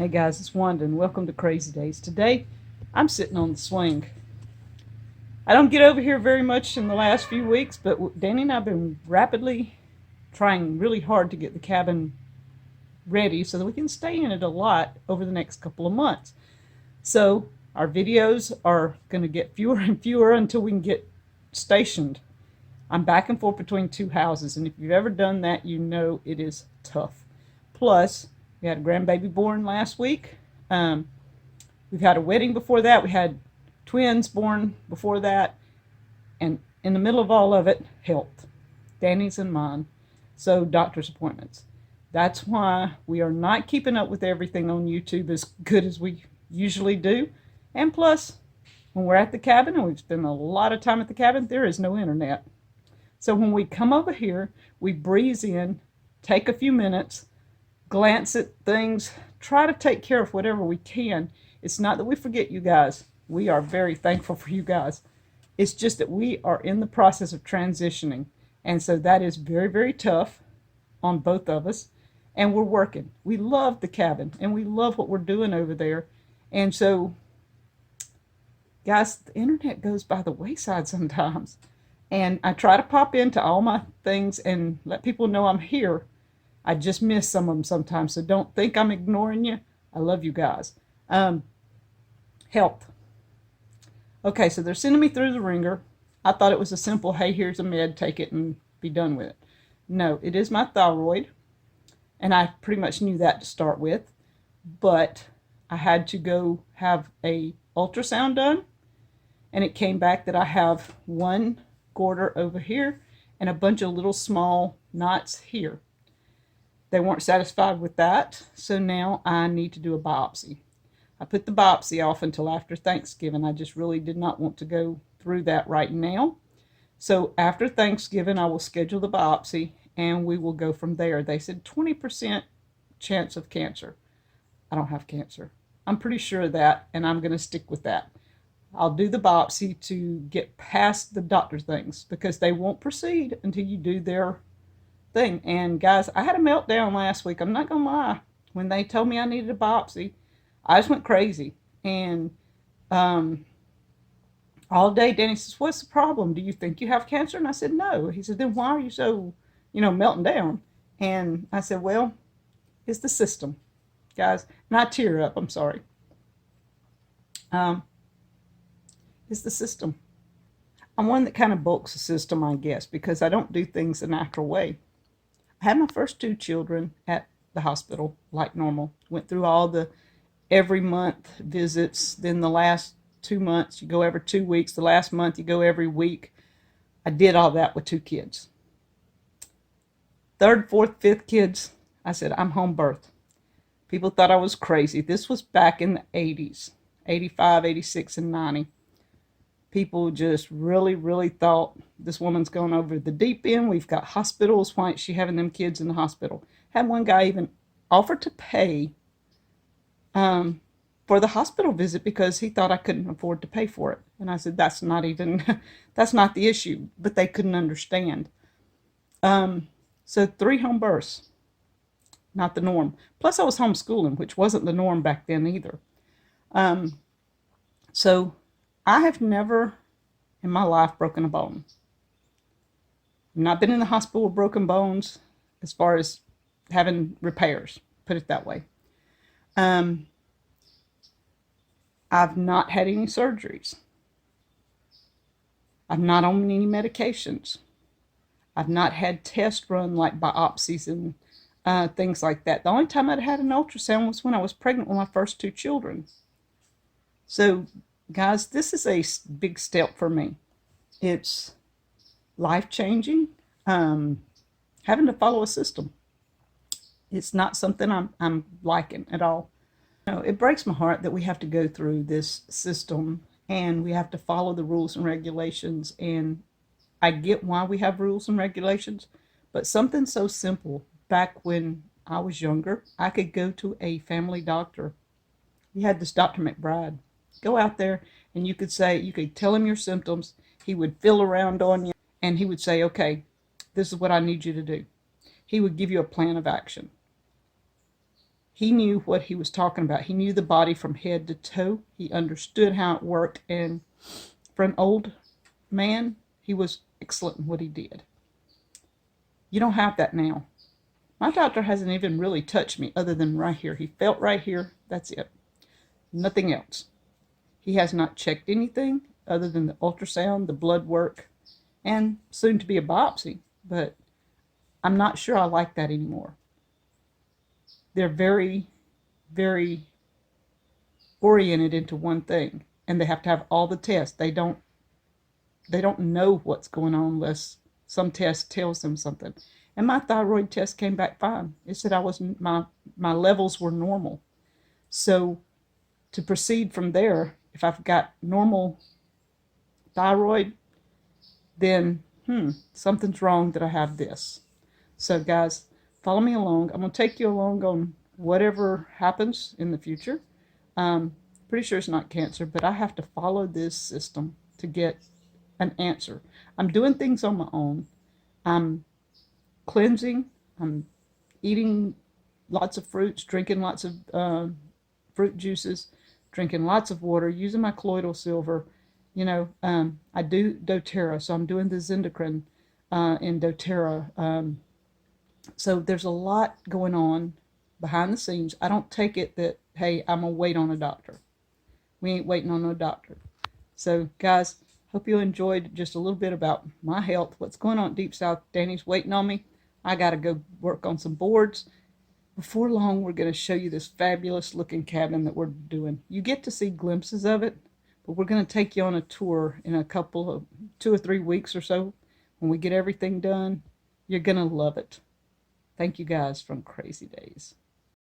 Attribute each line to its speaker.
Speaker 1: Hey guys, it's Wanda and welcome to Crazy Days. Today, I'm sitting on the swing. I don't get over here very much in the last few weeks, but Danny and I have been rapidly trying really hard to get the cabin ready so that we can stay in it a lot over the next couple of months. So, our videos are going to get fewer and fewer until we can get stationed. I'm back and forth between two houses, and if you've ever done that, you know it is tough. Plus, we had a grandbaby born last week. We've had a wedding before that. We had twins born before that. And in the middle of all of it, health. Danny's and mine. So doctor's appointments. That's why we are not keeping up with everything on YouTube as good as we usually do. And plus, when we're at the cabin, and we've spent a lot of time at the cabin, there is no internet. So when we come over here, we breeze in, take a few minutes, glance at things, try to take care of whatever we can. It's not that we forget you guys. We are very thankful for you guys. It's just that we are in the process of transitioning. And so that is very, very tough on both of us. And we're working. We love the cabin and we love what we're doing over there. And so, guys, the internet goes by the wayside sometimes. And I try to pop into all my things and let people know I'm here. I just miss some of them sometimes, so don't think I'm ignoring you. I love you guys. Health. Okay, so they're sending me through the ringer. I thought it was a simple, hey, here's a med, take it and be done with it. No, it is my thyroid, and I pretty much knew that to start with, but I had to go have a ultrasound done, and it came back that I have one goiter over here and a bunch of little small knots here. They weren't satisfied with that, so now I need to do a biopsy. I put the biopsy off until after Thanksgiving. I just really did not want to go through that right now. So after Thanksgiving, I will schedule the biopsy and we will go from there. They said 20% chance of cancer. I don't have cancer. I'm pretty sure of that, and I'm going to stick with that. I'll do the biopsy to get past the doctor things because they won't proceed until you do their thing. And guys, I had a meltdown last week. I'm not gonna lie. When they told me I needed a biopsy, I just went crazy. And all day Danny says, what's the problem? Do you think you have cancer? And I said, no. He said, then why are you so, melting down? And I said, well, it's the system, guys. Not tear up, I'm sorry. It's the system. I'm one that kind of bulks the system, I guess, because I don't do things the natural way. I had my first two children at the hospital like normal. Went through all the every month visits. Then the last 2 months, you go every 2 weeks. The last month, you go every week. I did all that with two kids. Third, fourth, fifth kids, I said, I'm home birth. People thought I was crazy. This was back in the 80s, 85, 86, and 90. People just really, really thought this woman's going over the deep end. We've got hospitals. Why is she having them kids in the hospital? Had one guy even offer to pay for the hospital visit because he thought I couldn't afford to pay for it. And I said, that's not the issue. But they couldn't understand. So 3 home births, not the norm. Plus I was homeschooling, which wasn't the norm back then either. So I have never in my life broken a bone. I've not been in the hospital with broken bones as far as having repairs, put it that way. I've not had any surgeries. I've not on any medications. I've not had tests run like biopsies and things like that. The only time I'd had an ultrasound was when I was pregnant with my first 2 children. So guys, this is a big step for me. It's life-changing. Having to follow a system. It's not something I'm liking at all. It breaks my heart that we have to go through this system and we have to follow the rules and regulations. And I get why we have rules and regulations, but something so simple. Back when I was younger, I could go to a family doctor. We had this Dr. McBride. Go out there and you could tell him your symptoms. He would feel around on you and he would say, okay, this is what I need you to do. He would give you a plan of action. He knew what he was talking about. He knew the body from head to toe. He understood how it worked. And for an old man, he was excellent in what he did. You don't have that now. My doctor hasn't even really touched me other than right here. He felt right here. That's it. Nothing else. He has not checked anything other than the ultrasound, the blood work, and soon to be a biopsy. But I'm not sure I like that anymore. They're very, very oriented into one thing, and they have to have all the tests. They don't know what's going on unless some test tells them something. And my thyroid test came back fine. It said my levels were normal. So to proceed from there, if I've got normal thyroid, then something's wrong that I have this. So guys, follow me along. I'm going to take you along on whatever happens in the future. Pretty sure it's not cancer, but I have to follow this system to get an answer. I'm doing things on my own. I'm cleansing. I'm eating lots of fruits, drinking lots of fruit juices, drinking lots of water, using my colloidal silver. I do doTERRA, so I'm doing the Zendocrine in doTERRA. So there's a lot going on behind the scenes. I don't take it that, hey, I'm going to wait on a doctor. We ain't waiting on no doctor. So, guys, hope you enjoyed just a little bit about my health, what's going on at Deep South. Danny's waiting on me. I got to go work on some boards. Before long, we're going to show you this fabulous looking cabin that we're doing. You get to see glimpses of it, but we're going to take you on a tour in a couple of 2 or 3 weeks or so. When we get everything done, you're going to love it. Thank you guys from Crazy Days.